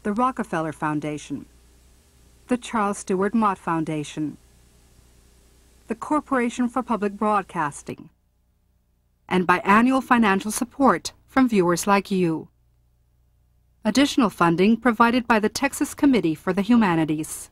the Rockefeller Foundation, the Charles Stewart Mott Foundation, the Corporation for Public Broadcasting, and by annual financial support from viewers like you. Additional funding provided by the Texas Committee for the Humanities.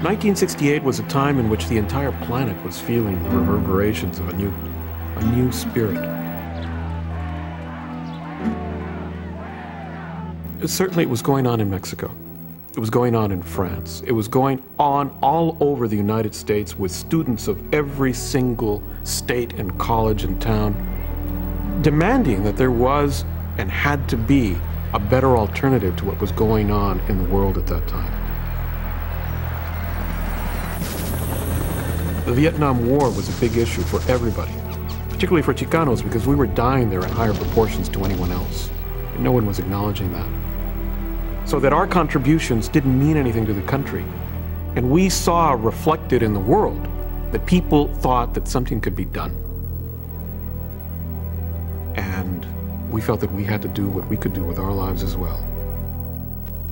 "1968 was a time in which the entire planet was feeling the reverberations of a new spirit. Certainly it was going on in Mexico. It was going on in France. It was going on all over the United States with students of every single state and college and town demanding that there was and had to be a better alternative to what was going on in the world at that time. The Vietnam War was a big issue for everybody, particularly for Chicanos, because we were dying there in higher proportions to anyone else. And no one was acknowledging that. So that our contributions didn't mean anything to the country. And we saw reflected in the world that people thought that something could be done. And we felt that we had to do what we could do with our lives as well.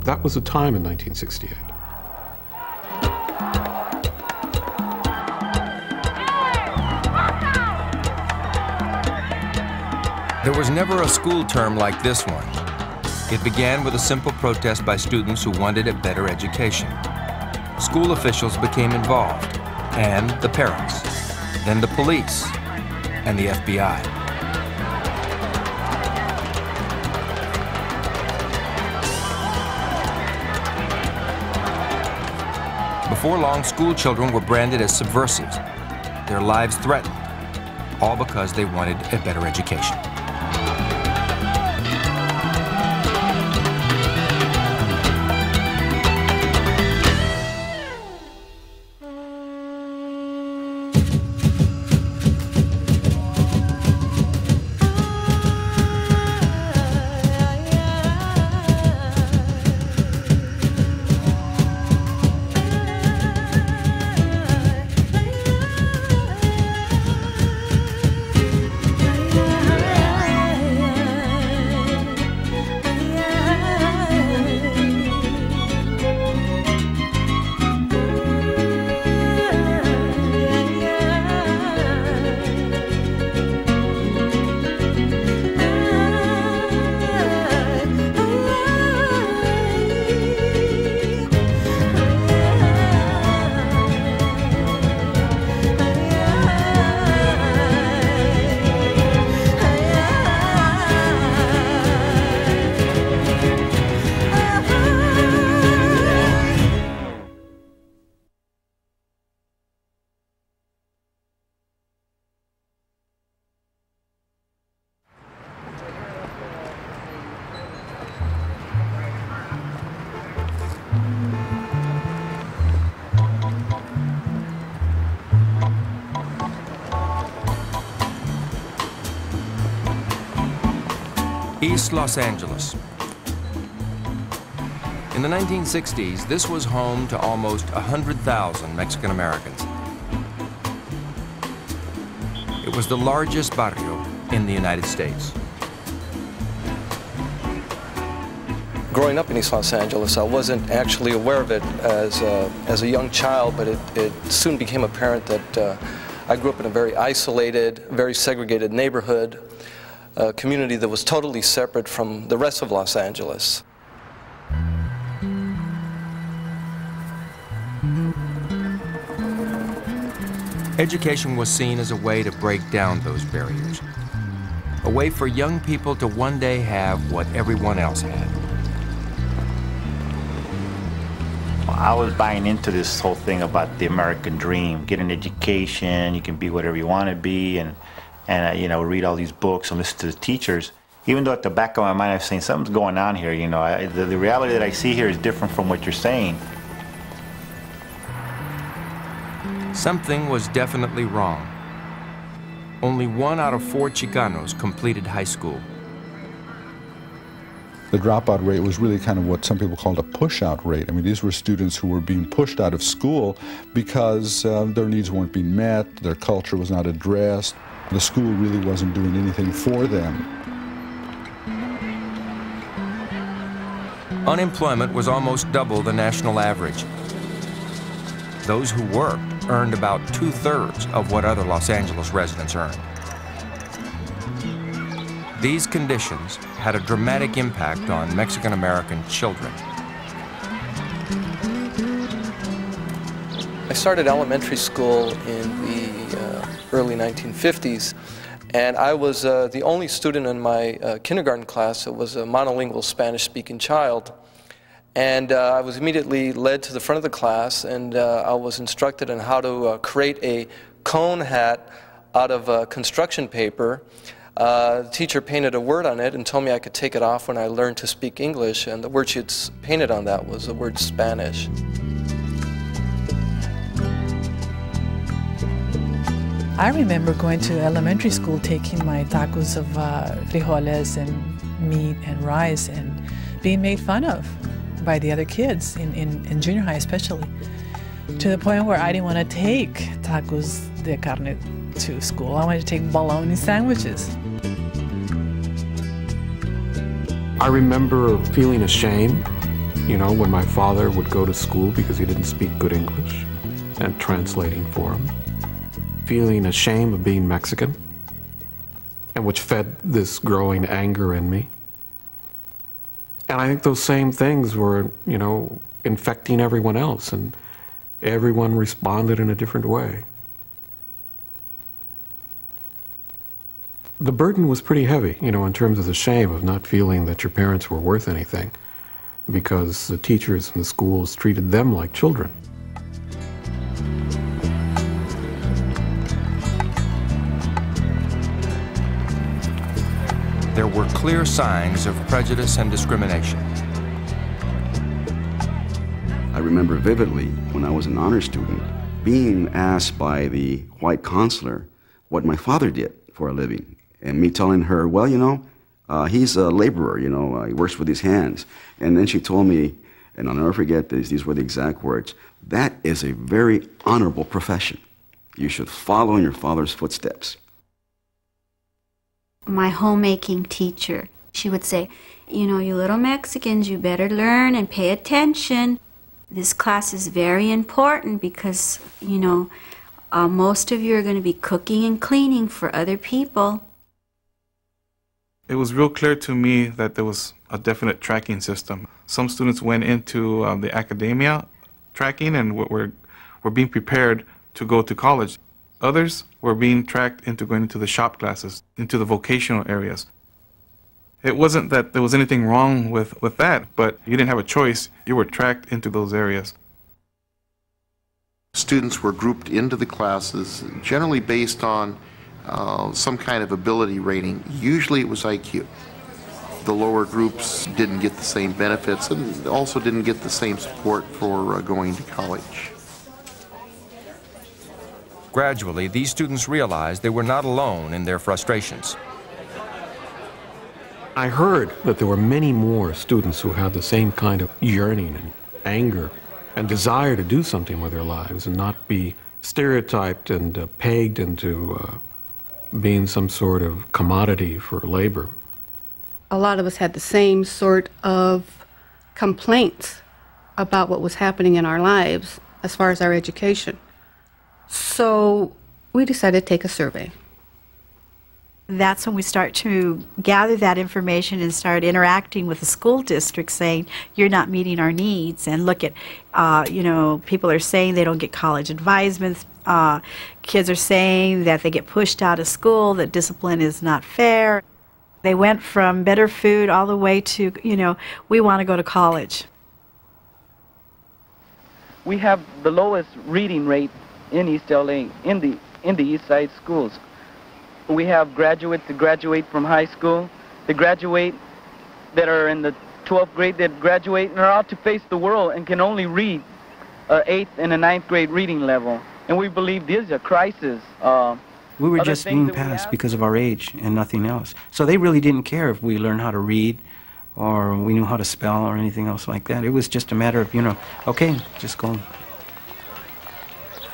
That was a time in 1968. There was never a school term like this one. It began with a simple protest by students who wanted a better education. School officials became involved, and the parents, then the police, and the FBI. Before long, school children were branded as subversives, their lives threatened, all because they wanted a better education. East Los Angeles. In the 1960s, this was home to almost 100,000 Mexican Americans. It was the largest barrio in the United States. Growing up in East Los Angeles, I wasn't actually aware of it as a young child, but it soon became apparent that I grew up in a very isolated, very segregated neighborhood, a community that was totally separate from the rest of Los Angeles. Education was seen as a way to break down those barriers, a way for young people to one day have what everyone else had. I was buying into this whole thing about the American dream. Get an education, you can be whatever you want to be, and you know, read all these books and listen to the teachers. Even though at the back of my mind I'm saying something's going on here, you know, the reality that I see here is different from what you're saying. Something was definitely wrong. Only 1 out of 4 Chicanos completed high school. The dropout rate was really kind of what some people called a push-out rate. I mean, these were students who were being pushed out of school because their needs weren't being met, their culture was not addressed, the school really wasn't doing anything for them. Unemployment was almost double the national average. Those who worked earned about 2/3 of what other Los Angeles residents earned. These conditions had a dramatic impact on Mexican-American children. I started elementary school in the early 1950s, and I was the only student in my kindergarten class that was a monolingual Spanish-speaking child. And I was immediately led to the front of the class, and I was instructed on how to create a cone hat out of construction paper. The teacher painted a word on it and told me I could take it off when I learned to speak English, and the word she had painted on that was the word Spanish. I remember going to elementary school, taking my tacos of frijoles and meat and rice and being made fun of by the other kids in junior high especially, to the point where I didn't want to take tacos de carne to school. I wanted to take bologna sandwiches. I remember feeling ashamed, you know, when my father would go to school because he didn't speak good English, and translating for him. Feeling ashamed of being Mexican, and which fed this growing anger in me. And I think those same things were, you know, infecting everyone else, and everyone responded in a different way. The burden was pretty heavy, you know, in terms of the shame of not feeling that your parents were worth anything, because the teachers in the schools treated them like children. There were clear signs of prejudice and discrimination. I remember vividly when I was an honor student being asked by the white counselor what my father did for a living, and me telling her, well, you know, he's a laborer, you know, he works with his hands. And then she told me, and I'll never forget this, these were the exact words, that is a very honorable profession. You should follow in your father's footsteps. My homemaking teacher, she would say, you know, you little Mexicans, you better learn and pay attention. This class is very important because, you know, most of you are going to be cooking and cleaning for other people. It was real clear to me that there was a definite tracking system. Some students went into the academia tracking and were being prepared to go to college. Others were being tracked into going into the shop classes, into the vocational areas. It wasn't that there was anything wrong with that, but you didn't have a choice. You were tracked into those areas. Students were grouped into the classes, generally based on some kind of ability rating. Usually it was IQ. The lower groups didn't get the same benefits and also didn't get the same support for going to college. Gradually, these students realized they were not alone in their frustrations. I heard that there were many more students who had the same kind of yearning and anger and desire to do something with their lives and not be stereotyped and pegged into being some sort of commodity for labor. A lot of us had the same sort of complaints about what was happening in our lives as far as our education. So we decided to take a survey. That's when we start to gather that information and start interacting with the school district saying, you're not meeting our needs. And look at, you know, people are saying they don't get college advisements. Kids are saying that they get pushed out of school, that discipline is not fair. They went from better food all the way to, you know, we want to go to college. We have the lowest reading rate in East LA, in the East Side schools. We have graduates that graduate from high school, that graduate, that are in the 12th grade, that graduate and are out to face the world and can only read 8th and a 9th grade reading level. And we believe this is a crisis. We were just being passed because of our age and nothing else. So they really didn't care if we learned how to read or we knew how to spell or anything else like that. It was just a matter of, you know, okay, just go.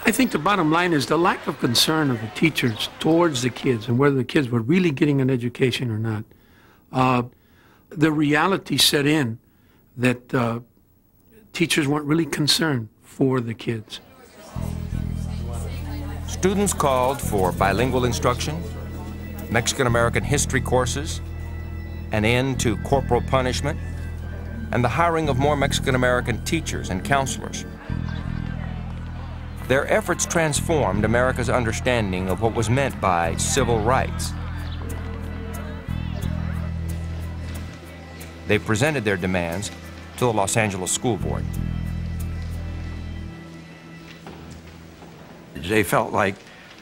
I think the bottom line is the lack of concern of the teachers towards the kids and whether the kids were really getting an education or not. The reality set in that teachers weren't really concerned for the kids. Students called for bilingual instruction, Mexican-American history courses, an end to corporal punishment, and the hiring of more Mexican-American teachers and counselors. Their efforts transformed America's understanding of what was meant by civil rights. They presented their demands to the Los Angeles School Board. They felt like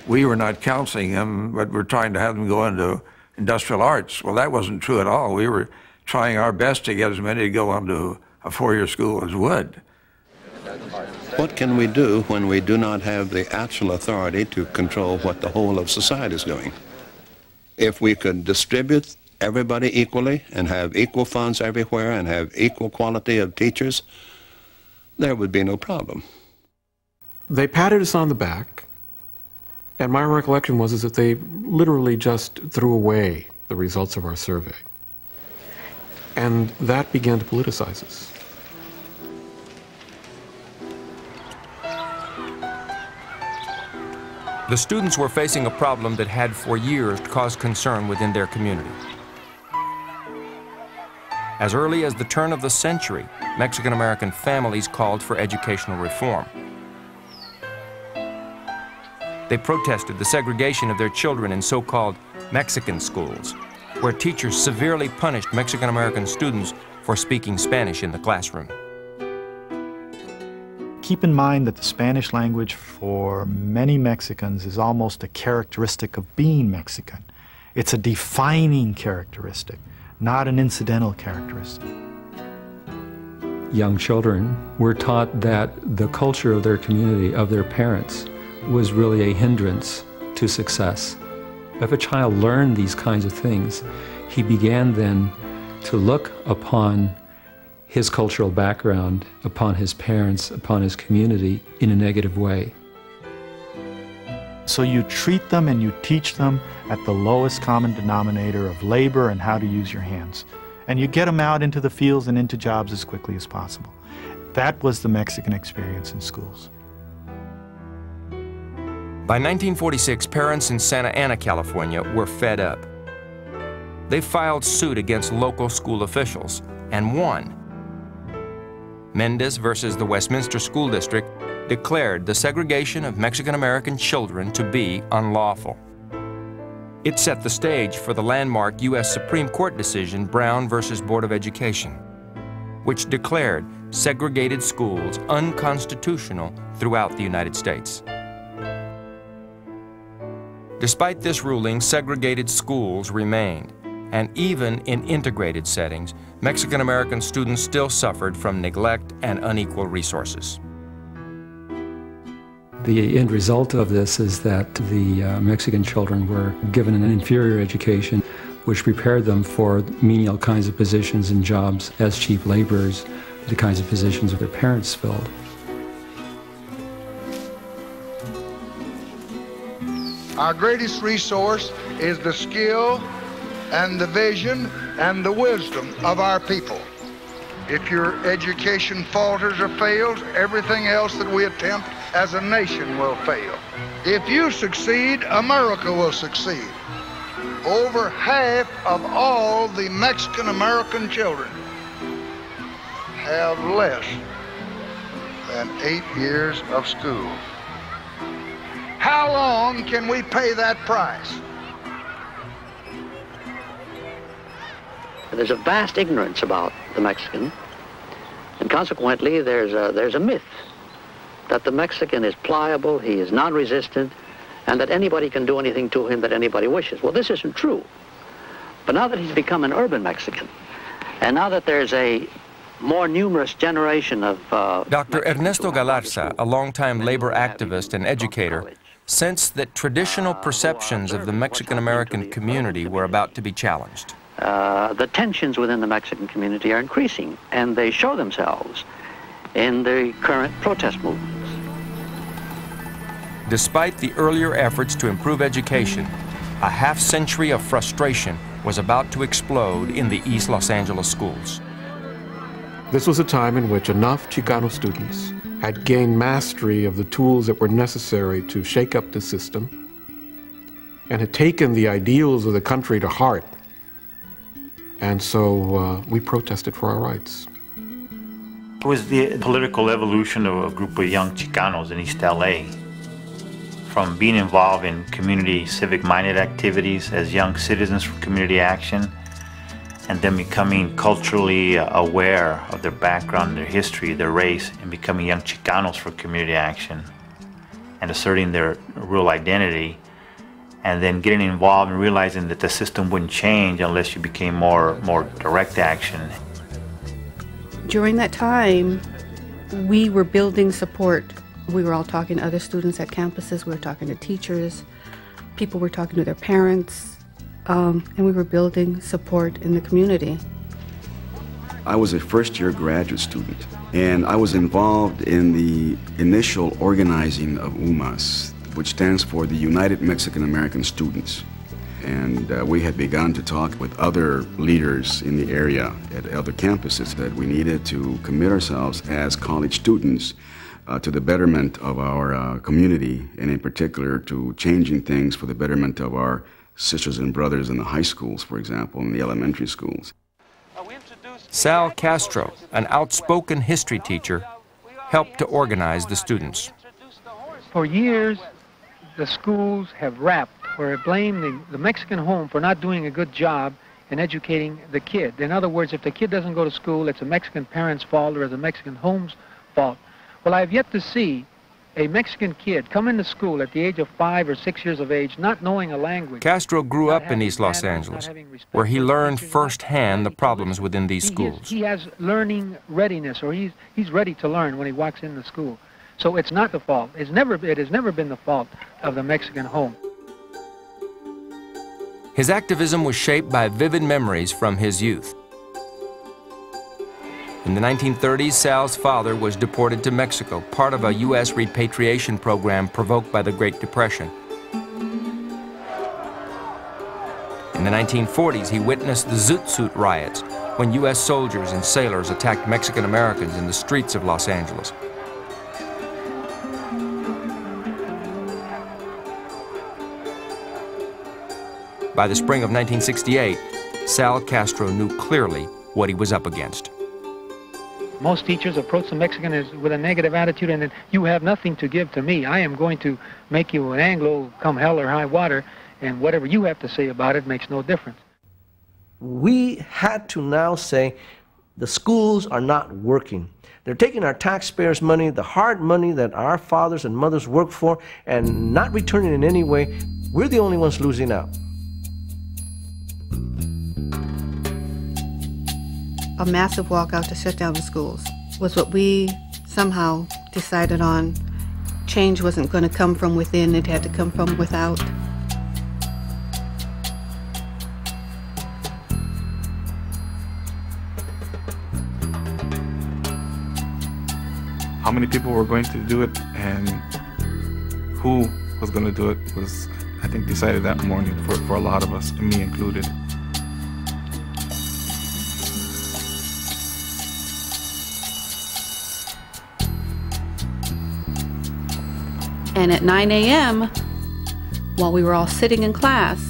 we were not counseling them, but we're trying to have them go into industrial arts. Well, that wasn't true at all. We were trying our best to get as many to go into a four-year school as would. What can we do when we do not have the actual authority to control what the whole of society is doing? If we could distribute everybody equally and have equal funds everywhere and have equal quality of teachers, there would be no problem. They patted us on the back, and my recollection was that they literally just threw away the results of our survey. And that began to politicize us. The students were facing a problem that had for years caused concern within their community. As early as the turn of the century, Mexican-American families called for educational reform. They protested the segregation of their children in so-called Mexican schools, where teachers severely punished Mexican-American students for speaking Spanish in the classroom. Keep in mind that the Spanish language for many Mexicans is almost a characteristic of being Mexican. It's a defining characteristic, not an incidental characteristic. Young children were taught that the culture of their community, of their parents, was really a hindrance to success. If a child learned these kinds of things, he began then to look upon his cultural background, upon his parents, upon his community in a negative way. So you treat them and you teach them at the lowest common denominator of labor and how to use your hands. And you get them out into the fields and into jobs as quickly as possible. That was the Mexican experience in schools. By 1946, parents in Santa Ana, California were fed up. They filed suit against local school officials and won. Mendez versus the Westminster School District declared the segregation of Mexican-American children to be unlawful. It set the stage for the landmark U.S. Supreme Court decision Brown versus Board of Education, which declared segregated schools unconstitutional throughout the United States. Despite this ruling, segregated schools remained, and even in integrated settings, Mexican-American students still suffered from neglect and unequal resources. The end result of this is that the Mexican children were given an inferior education, which prepared them for menial kinds of positions and jobs as cheap laborers, the kinds of positions their parents filled. Our greatest resource is the skill and the vision and the wisdom of our people. If your education falters or fails, everything else that we attempt as a nation will fail. If you succeed, America will succeed. Over half of all the Mexican-American children have less than 8 years of school. How long can we pay that price? There's a vast ignorance about the Mexican, and consequently there's a myth that the Mexican is pliable, he is non-resistant, and that anybody can do anything to him that anybody wishes. Well, this isn't true. But now that he's become an urban Mexican, and now that there's a more numerous generation of... Dr. Ernesto Galarza, a longtime labor activist and educator, sensed that traditional perceptions of the Mexican-American community were about to be challenged. the tensions within the Mexican community are increasing, and they show themselves in the current protest movements. Despite the earlier efforts to improve education, a half-century of frustration was about to explode in the East Los Angeles schools. This was a time in which enough Chicano students had gained mastery of the tools that were necessary to shake up the system and had taken the ideals of the country to heart. And so we protested for our rights. It was the political evolution of a group of young Chicanos in East LA. From being involved in community civic-minded activities as young citizens for community action, and then becoming culturally aware of their background, their history, their race, and becoming young Chicanos for community action, and asserting their real identity, and then getting involved and realizing that the system wouldn't change unless you became more direct action. During that time, we were building support. We were all talking to other students at campuses, we were talking to teachers, people were talking to their parents, and we were building support in the community. I was a first-year graduate student, and I was involved in the initial organizing of UMAS, which stands for the United Mexican American Students. And we had begun to talk with other leaders in the area at other campuses that we needed to commit ourselves as college students to the betterment of our community, and in particular to changing things for the betterment of our sisters and brothers in the high schools, for example, in the elementary schools. Sal Castro, an outspoken history teacher, helped to organize the students. For years, the schools have rapped or blamed the Mexican home for not doing a good job in educating the kid. In other words, if the kid doesn't go to school, it's a Mexican parent's fault or the Mexican home's fault. Well, I have yet to see a Mexican kid come into school at the age of 5 or 6 years of age not knowing a language. Castro grew up in East Los Angeles, where he learned firsthand the problems within these schools. He has learning readiness, or he's ready to learn when he walks into school. So it's not the fault. It has never been the fault of the Mexican home. His activism was shaped by vivid memories from his youth. In the 1930s, Sal's father was deported to Mexico, part of a U.S. repatriation program provoked by the Great Depression. In the 1940s, he witnessed the Zoot Suit riots, when U.S. soldiers and sailors attacked Mexican Americans in the streets of Los Angeles. By the spring of 1968, Sal Castro knew clearly what he was up against. Most teachers approach the Mexican with a negative attitude, and that you have nothing to give to me. I am going to make you an Anglo come hell or high water, and whatever you have to say about it makes no difference. We had to now say the schools are not working. They're taking our taxpayers' money, the hard money that our fathers and mothers worked for, and not returning in any way. We're the only ones losing out. A massive walkout to shut down the schools was what we somehow decided on. Change wasn't going to come from within, it had to come from without. How many people were going to do it and who was going to do it was, I think, decided that morning for a lot of us, and me included. And at 9 a.m., while we were all sitting in class,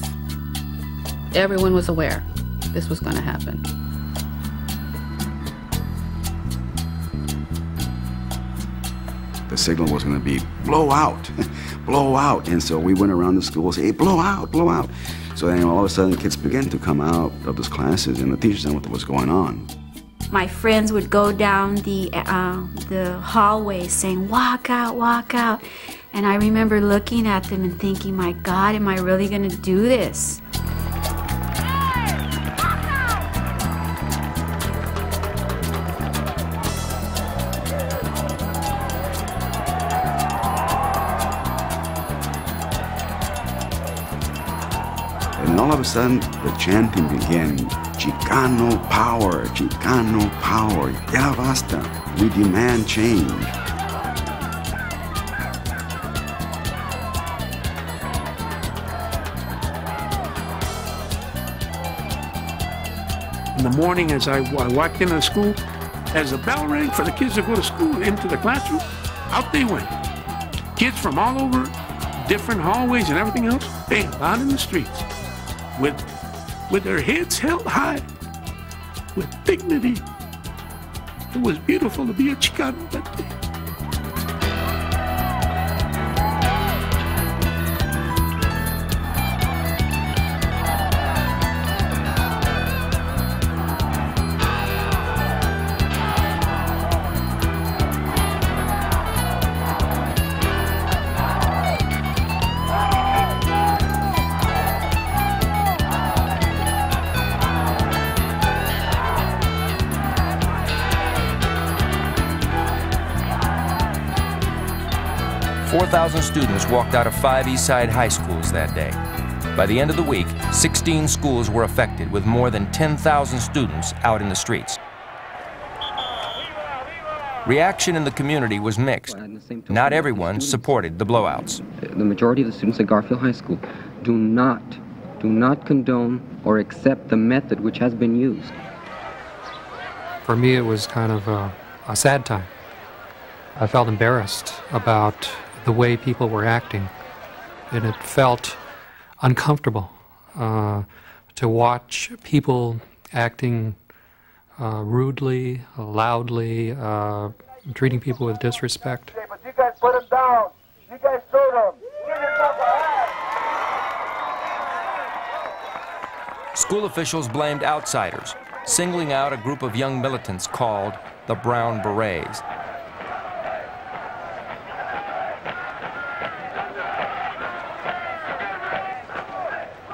everyone was aware this was going to happen. The signal was going to be blow out, blow out. And so we went around the school and said, hey, blow out, blow out. So then all of a sudden kids began to come out of those classes, and the teachers didn't know what was going on. My friends would go down the hallway saying, walk out, walk out. And I remember looking at them and thinking, my God, am I really going to do this? And all of a sudden, the chanting began, Chicano power, Chicano power, ya basta, we demand change. In the morning, as I walked into the school, as the bell rang for the kids to go to school, into the classroom, out they went. Kids from all over, different hallways and everything else, bam, out in the streets, with their heads held high, with dignity. It was beautiful to be a Chicano that day. 4,000 students walked out of 5 East Side high schools that day. By the end of the week, 16 schools were affected, with more than 10,000 students out in the streets. Reaction in the community was mixed. Not everyone supported the blowouts. The majority of the students at Garfield High School do not condone or accept the method which has been used. For me, it was kind of a sad time. I felt embarrassed about the way people were acting, and it felt uncomfortable to watch people acting rudely, loudly, treating people with disrespect. But you guys put him down. You guys throw them. School officials blamed outsiders, singling out a group of young militants called the Brown Berets.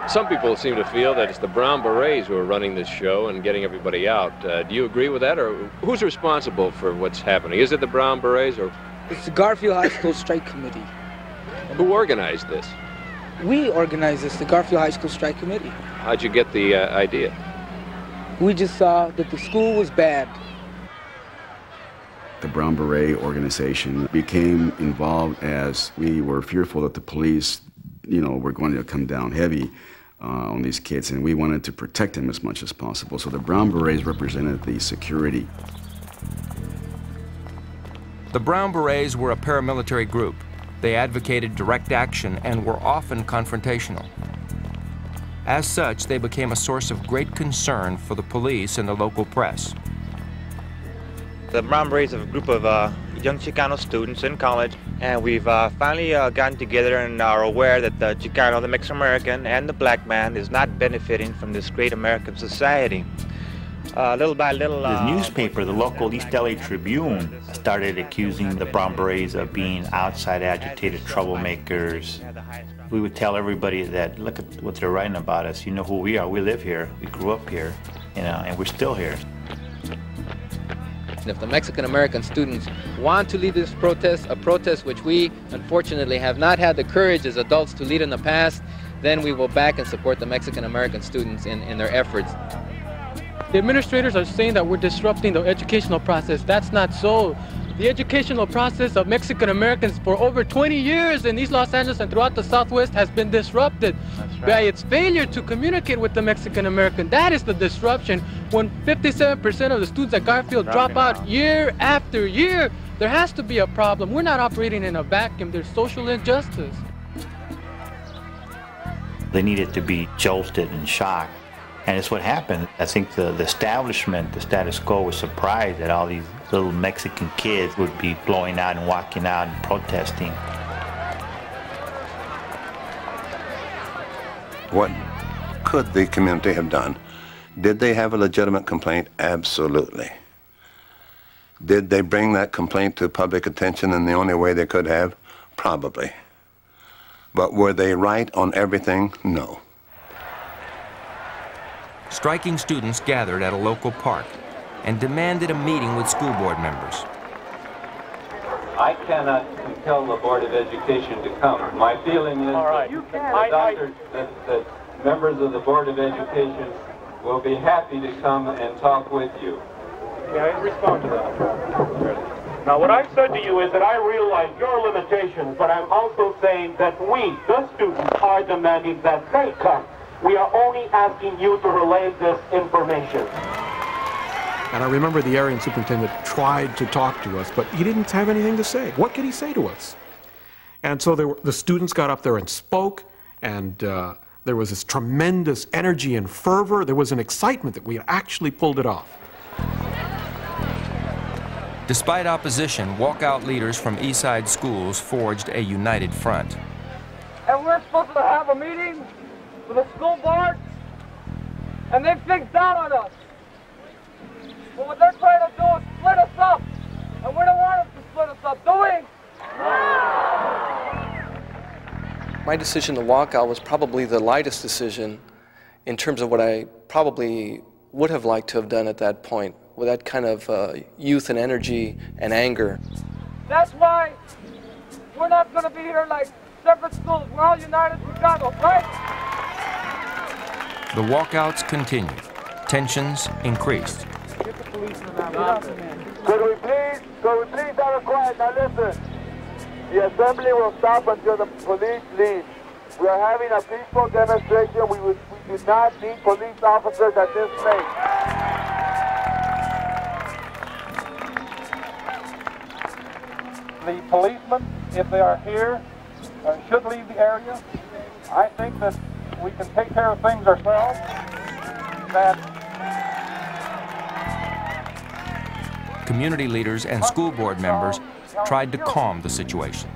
Some people seem to feel that it's the Brown Berets who are running this show and getting everybody out. Do you agree with that, or who's responsible for what's happening? Is it the Brown Berets, or? It's the Garfield High School Strike Committee. Who organized this? We organized this, the Garfield High School Strike Committee. How'd you get the idea? We just saw that the school was bad. The Brown Beret organization became involved as we were fearful that the police, were going to come down heavy on these kids, and we wanted to protect them as much as possible. So the Brown Berets represented the security. The Brown Berets were a paramilitary group. They advocated direct action and were often confrontational. As such, they became a source of great concern for the police and the local press. The Brown Berets are a group of young Chicano students in college, and we've finally gotten together and are aware that the Chicano, the Mexican-American, and the black man is not benefiting from this great American society. Little by little... The newspaper, the local East LA Tribune, started accusing the Brown Berets of being outside agitated troublemakers. We would tell everybody that, look at what they're writing about us. You know who we are. We live here. We grew up here, and we're still here. If the Mexican-American students want to lead this protest, a protest which we unfortunately have not had the courage as adults to lead in the past, then we will back and support the Mexican-American students in their efforts. The administrators are saying that we're disrupting the educational process. That's not so. The educational process of Mexican Americans for over 20 years in East Los Angeles and throughout the Southwest has been disrupted by its failure to communicate with the Mexican American. That is the disruption. When 57% of the students at Garfield drop out year after year, there has to be a problem. We're not operating in a vacuum. There's social injustice. They needed to be jolted and shocked. And it's what happened. I think the establishment, the status quo, was surprised that all these little Mexican kids would be blowing out and walking out and protesting. What could the community have done? Did they have a legitimate complaint? Absolutely. Did they bring that complaint to public attention in the only way they could have? Probably. But were they right on everything? No. Striking students gathered at a local park and demanded a meeting with school board members. I cannot compel the Board of Education to come. My feeling is that members of the Board of Education will be happy to come and talk with you. May I respond to that? Now, what I said to you is that I realize your limitations, but I'm also saying that we, the students, are demanding that they come. We are only asking you to relay this information. And I remember the area superintendent tried to talk to us, but he didn't have anything to say. What could he say to us? And so the students got up there and spoke, and there was this tremendous energy and fervor. There was an excitement that we had actually pulled it off. Despite opposition, walkout leaders from Eastside schools forged a united front. And we're supposed to have a meeting with the school board, and they fixed out on us. But what they're trying to do is split us up, and we don't want them to split us up, do we? My decision to walk out was probably the lightest decision in terms of what I probably would have liked to have done at that point, with that kind of youth and energy and anger. That's why we're not going to be here like separate schools. We're all united Chicano, right? The walkouts continued. Tensions increased. Could we please have a quiet? Now listen, the assembly will stop until the police leave. We are having a peaceful demonstration. We do not need police officers at this place. The policemen, if they are here, should leave the area. I think that we can take care of things ourselves. Community leaders and school board members tried to calm the situation.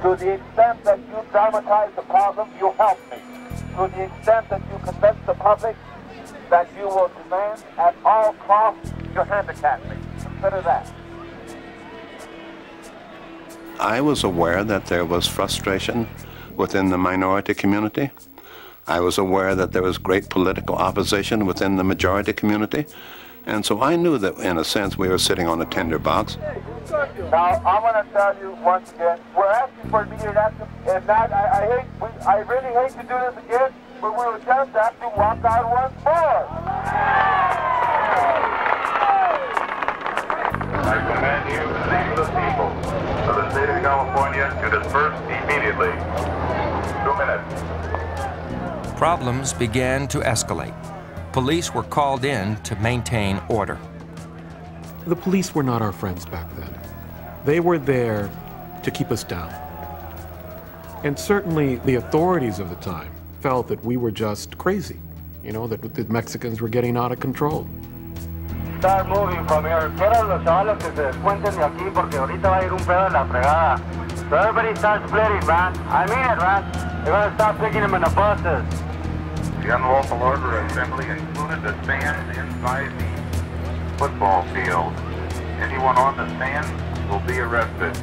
To the extent that you dramatize the problem, you help me. To the extent that you convince the public that you will demand at all costs, you handicap me. Consider that. I was aware that there was frustration within the minority community. I was aware that there was great political opposition within the majority community. And so I knew that, in a sense, we were sitting on a tinderbox. Now, I'm going to tell you once again, we're asking for immediate action. And that, I really hate to do this again, but we will just have to walk out once more. I command you, in the name of the people of the state of California, to disperse immediately. 2 minutes. Problems began to escalate. Police were called in to maintain order. The police were not our friends back then. They were there to keep us down. And certainly the authorities of the time felt that we were just crazy, you know, that the Mexicans were getting out of control. Start moving from here. Quiero los chavales que se descuenten de aquí porque ahorita va a ir un pedo en la fregada. So everybody starts splitting, man. I mean it, man. They're going to stop picking them in the buses. The unlawful order assembly included the stands inside the football field. Anyone on the stand will be arrested.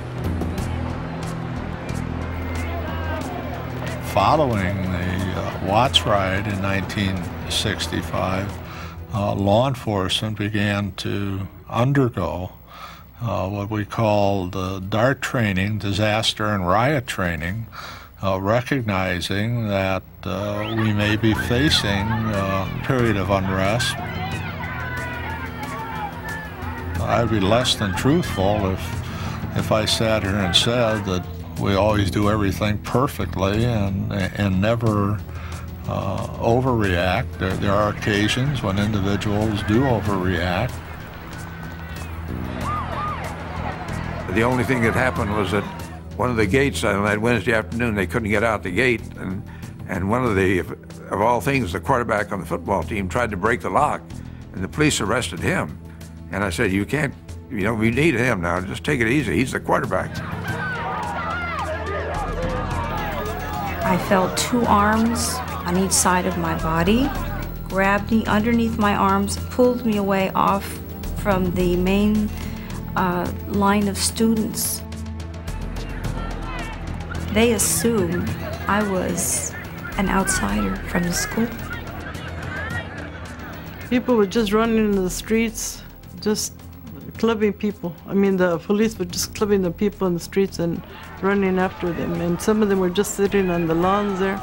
Following the Watts riot in 1965, law enforcement began to undergo what we called DART training, disaster and riot training, recognizing that we may be facing a period of unrest. I'd be less than truthful if I sat here and said that we always do everything perfectly and never overreact. There are occasions when individuals do overreact. The only thing that happened was that one of the gates on that Wednesday afternoon, they couldn't get out the gate, and one of all things, the quarterback on the football team tried to break the lock, and the police arrested him. And I said, you can't, we need him now, just take it easy, he's the quarterback. I felt 2 arms on each side of my body, grabbed me underneath my arms, pulled me away off from the main line of students. They assumed I was an outsider from the school. People were just running into the streets, just clubbing people. I mean, the police were just clubbing the people in the streets and running after them. And some of them were just sitting on the lawns there.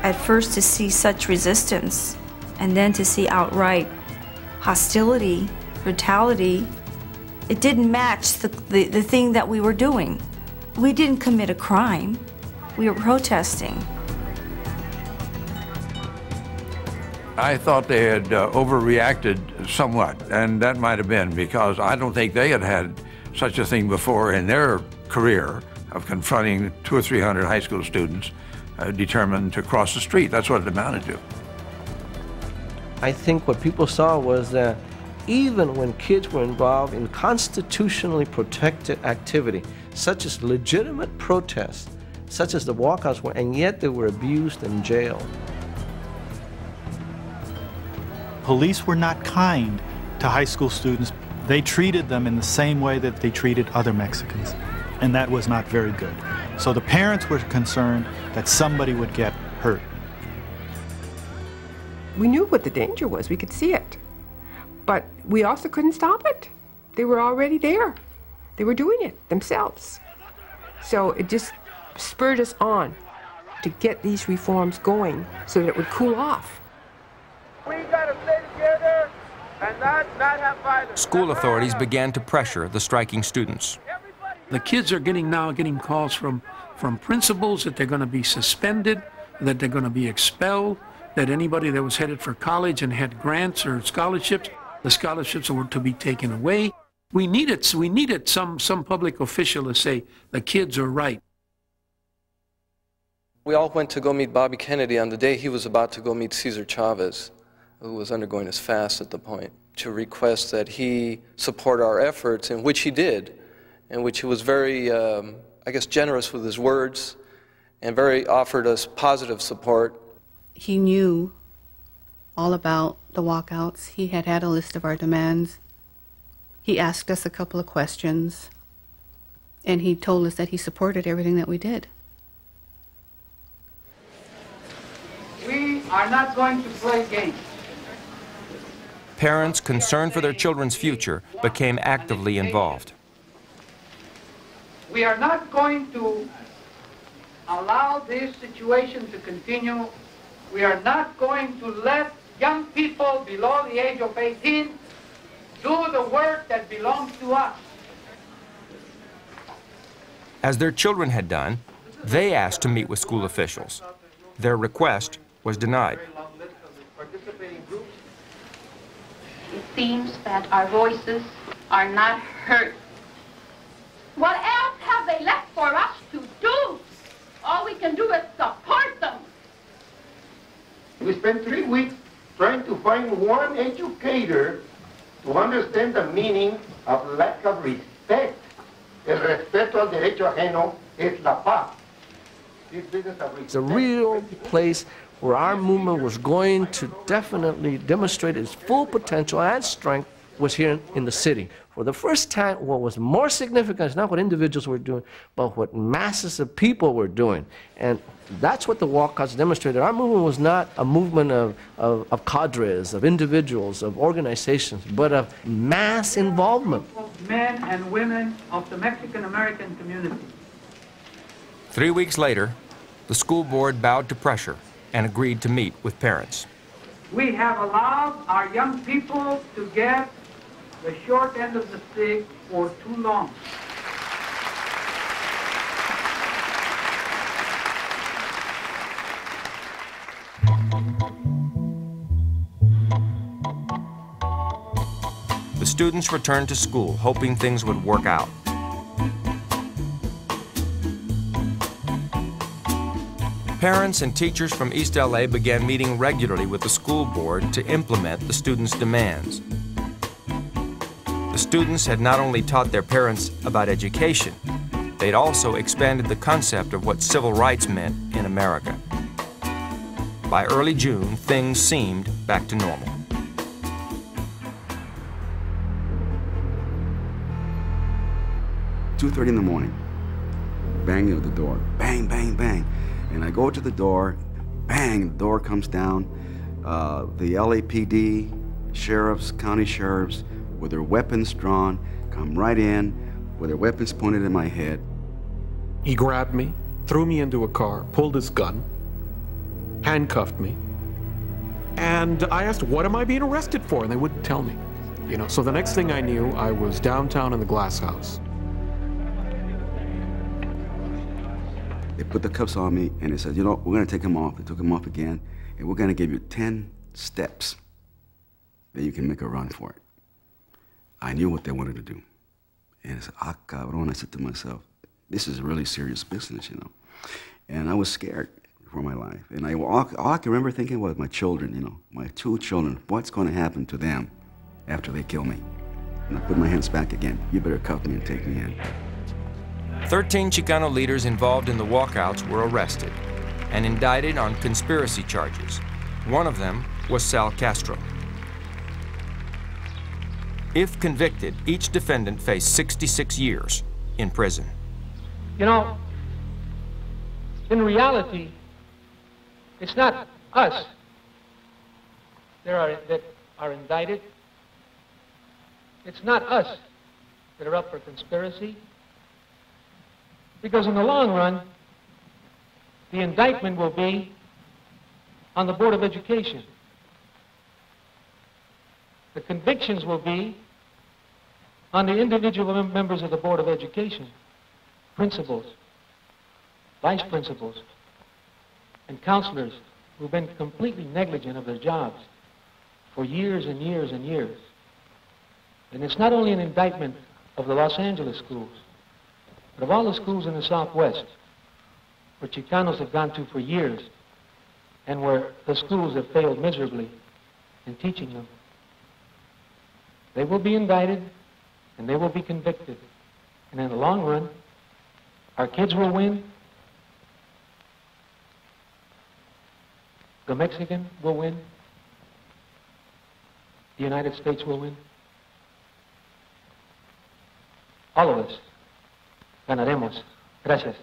At first to see such resistance, and then to see outright hostility, brutality, it didn't match the thing that we were doing. We didn't commit a crime. We were protesting. I thought they had overreacted somewhat, and that might have been because I don't think they had had such a thing before in their career of confronting 200 or 300 high school students determined to cross the street. That's what it amounted to. I think what people saw was that even when kids were involved in constitutionally protected activity, such as legitimate protests, such as the walkouts were, and yet they were abused and jailed. Police were not kind to high school students. They treated them in the same way that they treated other Mexicans, and that was not very good. So the parents were concerned that somebody would get hurt. We knew what the danger was, we could see it. But we also couldn't stop it. They were already there. They were doing it themselves. So it just spurred us on to get these reforms going so that it would cool off. We gotta stay together and not have violence. School authorities began to pressure the striking students. The kids are now getting calls from principals that they're going to be suspended, that they're going to be expelled, that anybody that was headed for college and had grants or scholarships, the scholarships were to be taken away. We needed some public official to say the kids are right. We all went to go meet Bobby Kennedy on the day he was about to go meet César Chávez, who was undergoing his fast at the point, to request that he support our efforts, in which he did, in which he was very, I guess, generous with his words and very offered us positive support. He knew all about the walkouts. He had had a list of our demands. He asked us a couple of questions, and he told us that he supported everything that we did. We are not going to play games. Parents concerned for their children's future became actively involved. We are not going to allow this situation to continue. We are not going to let young people below the age of 18 do the work that belongs to us. As their children had done, they asked to meet with school officials. Their request was denied. It seems that our voices are not heard. What else have they left for us to do? All we can do is support them. We spent 3 weeks trying to find one educator to understand the meaning of lack of respect. El respeto al derecho ajeno es la paz. It's a real place where our movement was going to definitely demonstrate its full potential and strength was here in the city. For the first time, what was more significant is not what individuals were doing, but what masses of people were doing. And that's what the walkouts demonstrated. Our movement was not a movement of cadres, of individuals, of organizations, but of mass involvement. Men and women of the Mexican-American community. 3 weeks later, the school board bowed to pressure and agreed to meet with parents. We have allowed our young people to get the short end of the stick for too long. The students returned to school, hoping things would work out. Parents and teachers from East LA began meeting regularly with the school board to implement the students' demands. The students had not only taught their parents about education, they'd also expanded the concept of what civil rights meant in America. By early June, things seemed back to normal. "2:30 in the morning, banging at the door, bang, bang, bang. And I go to the door, bang, the door comes down. The LAPD, sheriffs, county sheriffs, with their weapons drawn, come right in, with their weapons pointed at my head. He grabbed me, threw me into a car, pulled his gun, handcuffed me. And I asked, what am I being arrested for? And they wouldn't tell me. So the next thing I knew, I was downtown in the Glass House. They put the cuffs on me, and they said, we're going to take them off. They took them off again, and we're going to give you 10 steps that you can make a run for it. I knew what they wanted to do. And I said, cabrón, I said to myself, this is really serious business, And I was scared for my life. And all I can remember thinking was my children, my 2 children, what's going to happen to them after they kill me? And I put my hands back again. You better cuff me and take me in. 13 Chicano leaders involved in the walkouts were arrested and indicted on conspiracy charges. One of them was Sal Castro. If convicted, each defendant faced 66 years in prison. In reality, it's not us that are indicted. It's not us that are up for conspiracy. Because in the long run, the indictment will be on the Board of Education. The convictions will be on the individual members of the Board of Education, principals, vice principals, and counselors who've been completely negligent of their jobs for years and years and years. And it's not only an indictment of the Los Angeles schools, but of all the schools in the Southwest, where Chicanos have gone to for years, and where the schools have failed miserably in teaching them. They will be indicted, and they will be convicted. And in the long run, our kids will win, the Mexican will win, the United States will win. All of us ganaremos. Gracias.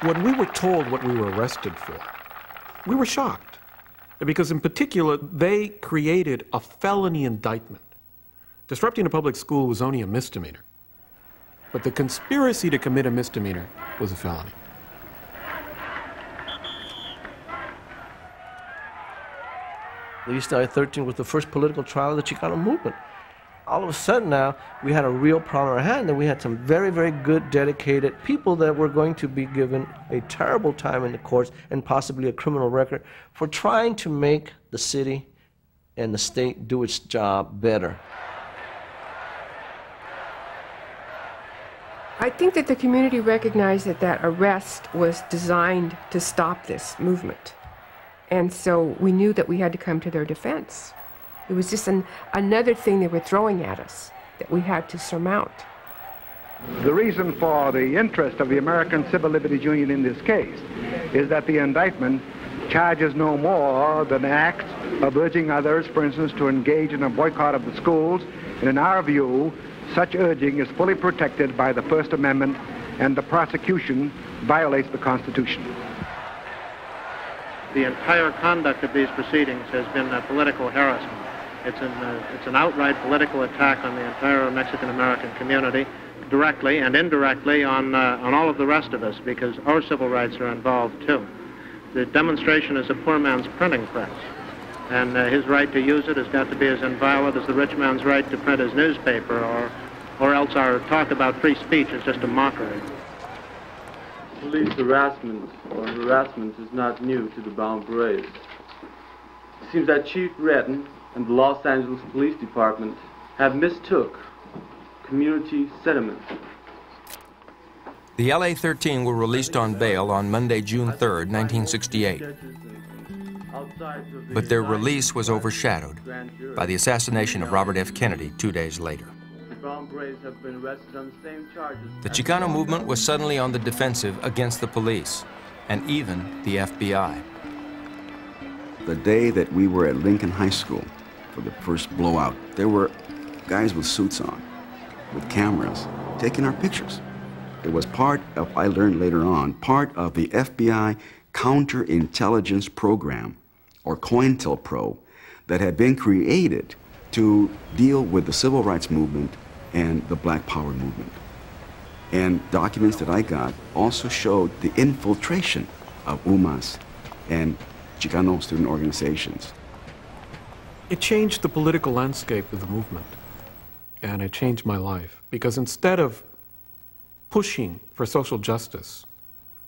When we were told what we were arrested for, we were shocked. Because in particular, they created a felony indictment. Disrupting a public school was only a misdemeanor. But the conspiracy to commit a misdemeanor was a felony. The East LA 13 was the first political trial of the Chicano movement. All of a sudden now, we had a real problem at hand, and we had some very, very good, dedicated people that were going to be given a terrible time in the courts and possibly a criminal record for trying to make the city and the state do its job better. I think that the community recognized that that arrest was designed to stop this movement. And so we knew that we had to come to their defense. It was just another thing they were throwing at us that we had to surmount. The reason for the interest of the American Civil Liberties Union in this case is that the indictment charges no more than acts of urging others, for instance, to engage in a boycott of the schools. And in our view, such urging is fully protected by the First Amendment, and the prosecution violates the Constitution. The entire conduct of these proceedings has been political harassment. It's an outright political attack on the entire Mexican-American community, directly and indirectly on all of the rest of us, because our civil rights are involved too. The demonstration is a poor man's printing press, and his right to use it has got to be as inviolate as the rich man's right to print his newspaper, or else our talk about free speech is just a mockery. Police harassment is not new to the Brown Berets. It seems that Chief Redden and the Los Angeles Police Department have mistook community sentiment. The LA 13 were released on bail on Monday, June 3rd, 1968. But their release was overshadowed by the assassination of Robert F. Kennedy 2 days later. The Chicano movement was suddenly on the defensive against the police and even the FBI. The day that we were at Lincoln High School for the first blowout, there were guys with suits on, with cameras, taking our pictures. It was part of, I learned later on, part of the FBI counterintelligence program, or COINTELPRO, that had been created to deal with the civil rights movement and the Black Power movement. And documents that I got also showed the infiltration of UMAS and Chicano student organizations. It changed the political landscape of the movement, and it changed my life, because instead of pushing for social justice,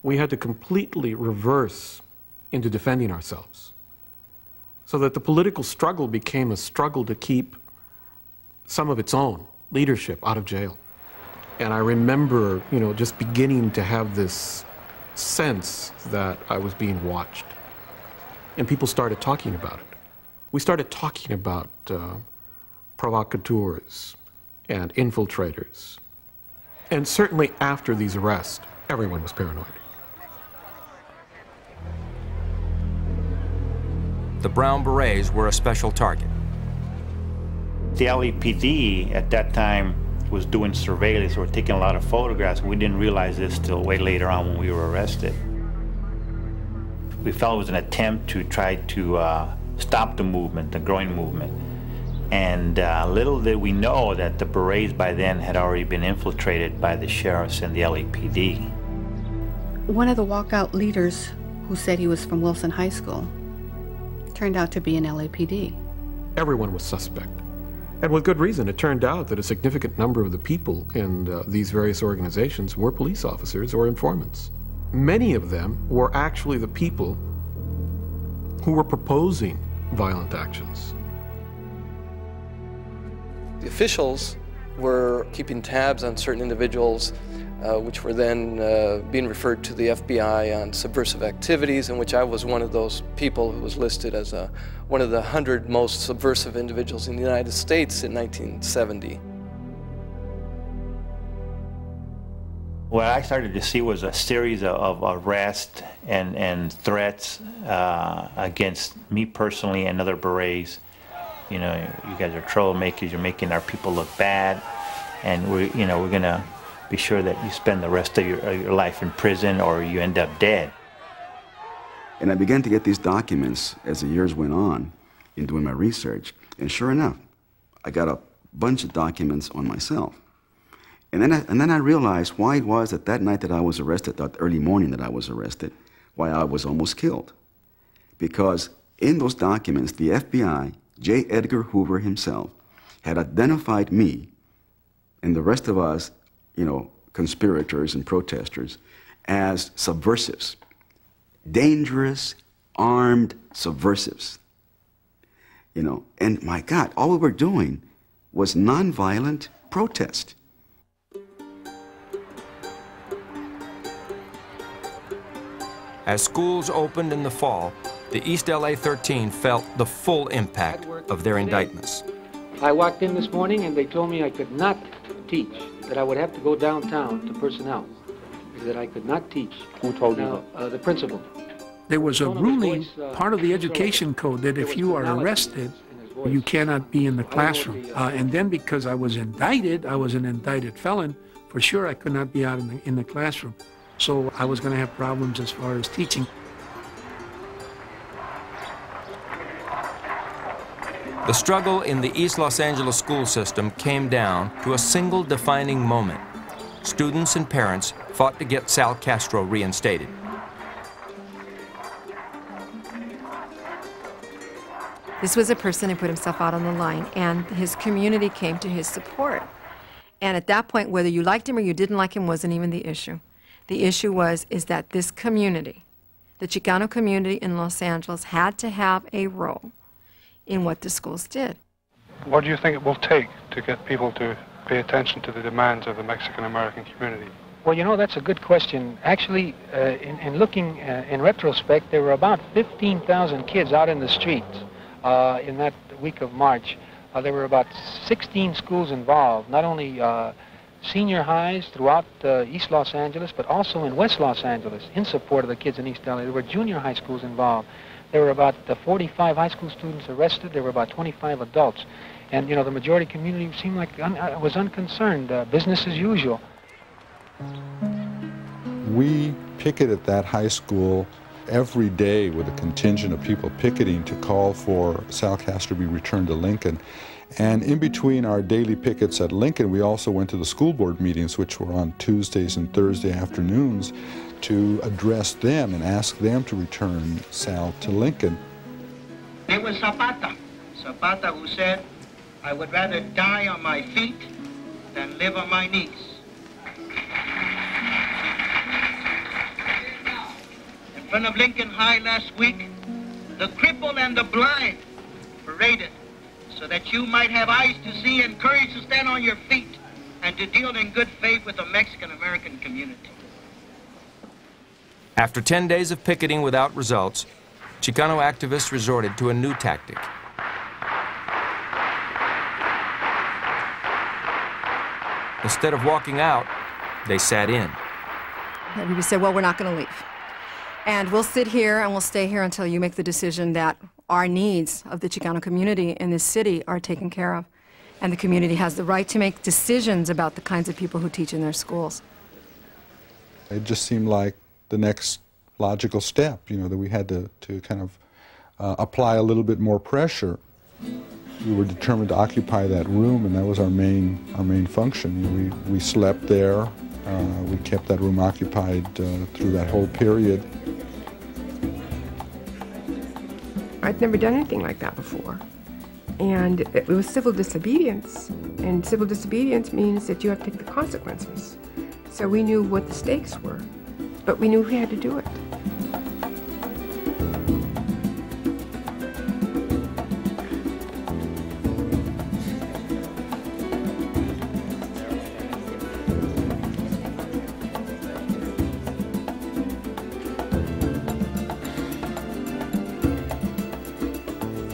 we had to completely reverse into defending ourselves, so that the political struggle became a struggle to keep some of its own leadership out of jail. And I remember, just beginning to have this sense that I was being watched. And people started talking about it. We started talking about provocateurs and infiltrators. And certainly after these arrests, everyone was paranoid. The Brown Berets were a special target. The LAPD at that time was doing surveillance or taking a lot of photographs. We didn't realize this till way later on when we were arrested. We felt it was an attempt to try to stop the movement, the growing movement. And little did we know that the Berets by then had already been infiltrated by the sheriffs and the LAPD. One of the walkout leaders who said he was from Wilson High School turned out to be an LAPD. Everyone was suspect. And with good reason. It turned out that a significant number of the people in these various organizations were police officers or informants. Many of them were actually the people who were proposing violent actions. The officials were keeping tabs on certain individuals, which were then being referred to the FBI on subversive activities, in which I was one of those people who was listed as one of the 100 most subversive individuals in the United States in 1970. What I started to see was a series of arrests and threats against me personally and other Berets. You guys are troublemakers, you're making our people look bad, and we're gonna be sure that you spend the rest of your life in prison or you end up dead. And I began to get these documents as the years went on in doing my research, and sure enough, I got a bunch of documents on myself. And then I realized why it was that night that I was arrested, that early morning that I was arrested, why I was almost killed. Because in those documents, the FBI, J. Edgar Hoover himself, had identified me and the rest of us, conspirators and protesters, as subversives. Dangerous, armed subversives. And my God, all we were doing was nonviolent protest. As schools opened in the fall, the East LA 13 felt the full impact of their indictments. I walked in this morning and they told me I could not teach, that I would have to go downtown to personnel, that I could not teach. Who told you that? The principal. There was a ruling, part of the education code, that if you are arrested, you cannot be in the classroom. And then because I was indicted, I was an indicted felon, for sure I could not be out in the classroom. So I was going to have problems as far as teaching. The struggle in the East Los Angeles school system came down to a single defining moment. Students and parents fought to get Sal Castro reinstated. This was a person who put himself out on the line, and his community came to his support. And at that point, whether you liked him or you didn't like him wasn't even the issue. The issue is that this community, the Chicano community in Los Angeles, had to have a role in what the schools did. What do you think it will take to get people to pay attention to the demands of the Mexican-American community? Well, that's a good question. Actually, in looking in retrospect, there were about 15,000 kids out in the streets in that week of March. There were about 16 schools involved, not only senior highs throughout East Los Angeles, but also in West Los Angeles, in support of the kids in East LA. There were junior high schools involved. There were about 45 high school students arrested. There were about 25 adults. And, the majority community seemed like was unconcerned, business as usual. We picketed that high school every day with a contingent of people picketing to call for Sal Castro to be returned to Lincoln. And in between our daily pickets at Lincoln, we also went to the school board meetings, which were on Tuesdays and Thursday afternoons, to address them and ask them to return Sal to Lincoln. It was Zapata who said, "I would rather die on my feet than live on my knees." In front of Lincoln High last week, the crippled and the blind paraded so that you might have eyes to see and courage to stand on your feet and to deal in good faith with the Mexican-American community. After 10 days of picketing without results, Chicano activists resorted to a new tactic. Instead of walking out, they sat in. And we said, well, we're not going to leave. And we'll sit here and we'll stay here until you make the decision that our needs of the Chicano community in this city are taken care of. And the community has the right to make decisions about the kinds of people who teach in their schools. It just seemed like the next logical step, you know, that we had to kind of apply a little bit more pressure. We were determined to occupy that room, and that was our main function. You know, we slept there. We kept that room occupied through that whole period. I'd never done anything like that before. And it was civil disobedience. And civil disobedience means that you have to take the consequences. So we knew what the stakes were, but we knew we had to do it.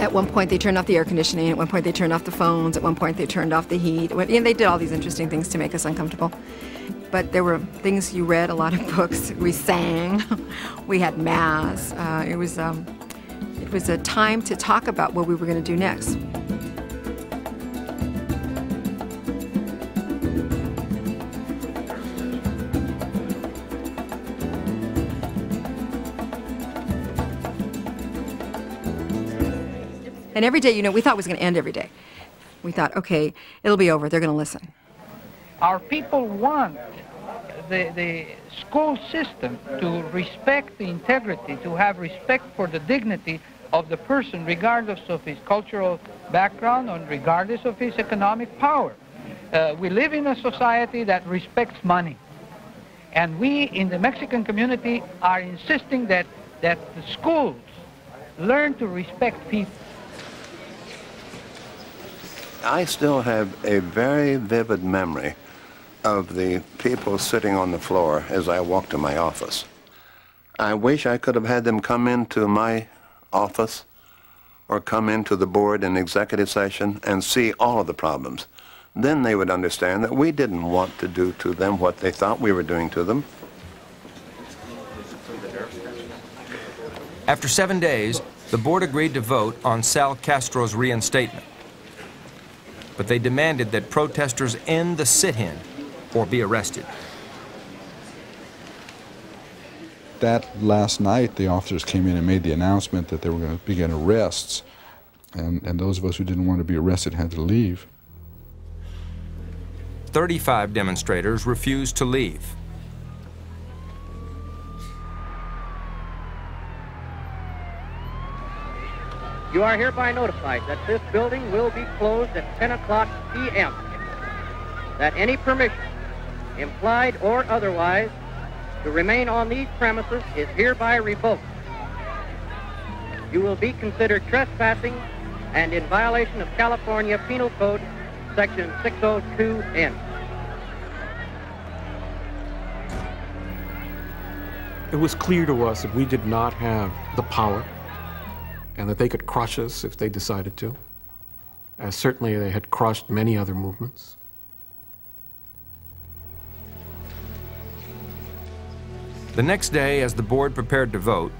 At one point, they turned off the air conditioning. At one point, they turned off the phones. At one point, they turned off the heat. And they did all these interesting things to make us uncomfortable. But there were things you read, a lot of books. We sang. We had mass. It was a time to talk about what we were going to do next. And every day, you know, we thought it was going to end every day. We thought, okay, it'll be over. They're going to listen. Our people want the school system to respect the integrity, to have respect for the dignity of the person, regardless of his cultural background and regardless of his economic power. We live in a society that respects money. And we in the Mexican community are insisting that the schools learn to respect people. I still have a very vivid memory of the people sitting on the floor as I walked to my office. I wish I could have had them come into my office or come into the board in executive session and see all of the problems. Then they would understand that we didn't want to do to them what they thought we were doing to them. After 7 days, the board agreed to vote on Sal Castro's reinstatement. But they demanded that protesters end the sit-in or be arrested. That last night, the officers came in and made the announcement that they were going to begin arrests, and those of us who didn't want to be arrested had to leave. 35 demonstrators refused to leave. You are hereby notified that this building will be closed at 10 o'clock p.m. That any permission, implied or otherwise, to remain on these premises is hereby revoked. You will be considered trespassing and in violation of California Penal Code, Section 602N. It was clear to us that we did not have the power and that they could crush us if they decided to, as certainly they had crushed many other movements. The next day, as the board prepared to vote,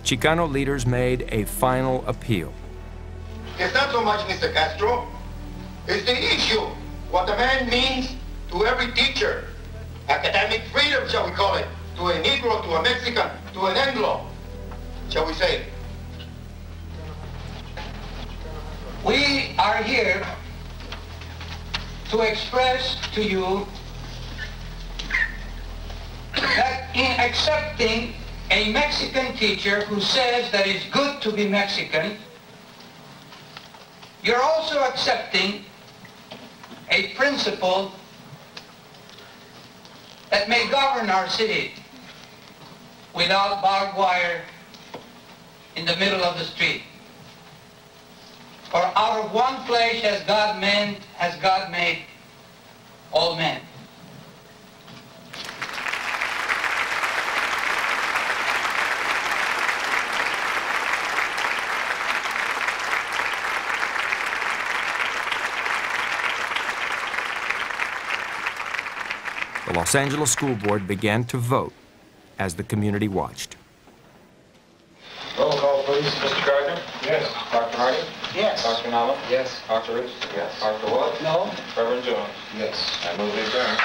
Chicano leaders made a final appeal. It's not so much, Mr. Castro. It's the issue, what a man means to every teacher. Academic freedom, shall we call it, to a Negro, to a Mexican, to an Anglo, shall we say. We are here to express to you that in accepting a Mexican teacher who says that it's good to be Mexican, you're also accepting a principle that may govern our city without barbed wire in the middle of the street. For out of one flesh has God made all men. The Los Angeles School Board began to vote as the community watched. Roll call, please. Mr. Gardner? Yes. Dr. Hardy? Yes. Dr. Nalla? Yes. Dr. Rich? Yes. Dr. Wood? No. Reverend Jones? Yes. I move adjourn.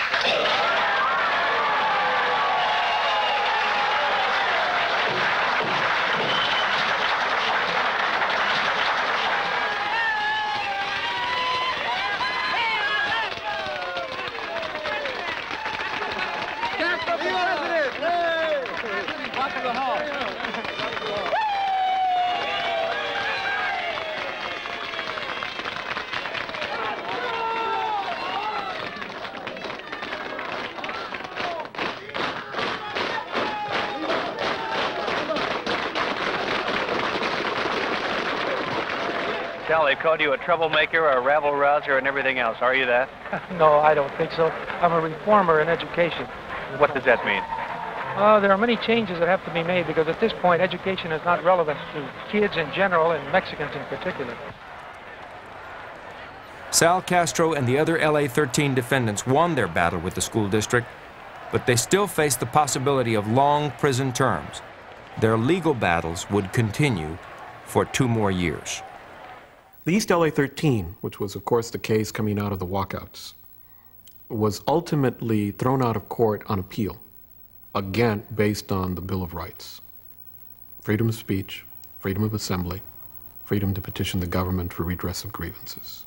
Cal, they've called you a troublemaker, a rabble-rouser, and everything else. Are you that? No, I don't think so. I'm a reformer in education. What does that mean? There are many changes that have to be made because at this point education is not relevant to kids in general and Mexicans in particular. Sal Castro and the other LA-13 defendants won their battle with the school district, but they still faced the possibility of long prison terms. Their legal battles would continue for 2 more years. The East LA-13, which was of course the case coming out of the walkouts, was ultimately thrown out of court on appeal, again based on the Bill of Rights. Freedom of speech, freedom of assembly, freedom to petition the government for redress of grievances.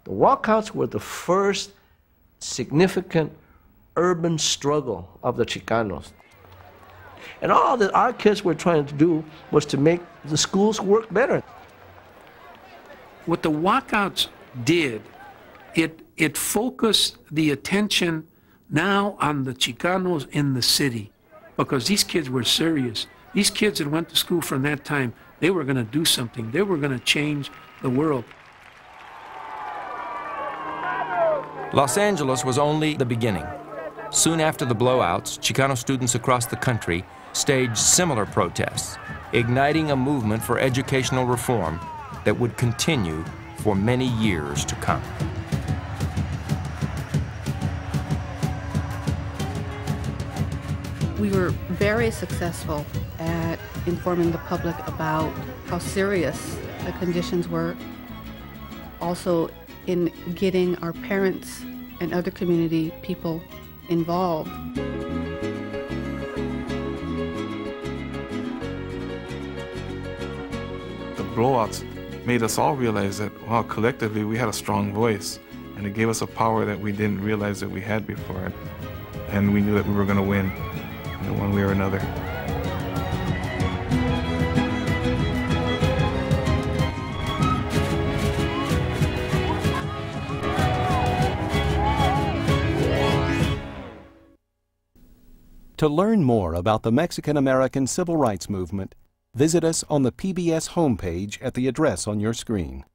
The walkouts were the first significant urban struggle of the Chicanos. And all that our kids were trying to do was to make the schools work better. What the walkouts did, it focused the attention now on the Chicanos in the city, because these kids were serious. These kids that went to school from that time, they were going to do something. They were going to change the world. Los Angeles was only the beginning. Soon after the blowouts, Chicano students across the country staged similar protests, igniting a movement for educational reform that would continue for many years to come. We were very successful at informing the public about how serious the conditions were, also in getting our parents and other community people involved. The blowouts made us all realize that, wow, collectively we had a strong voice, and it gave us a power that we didn't realize that we had before. And we knew that we were going to win, one way or another. To learn more about the Mexican-American Civil Rights Movement, visit us on the PBS homepage at the address on your screen.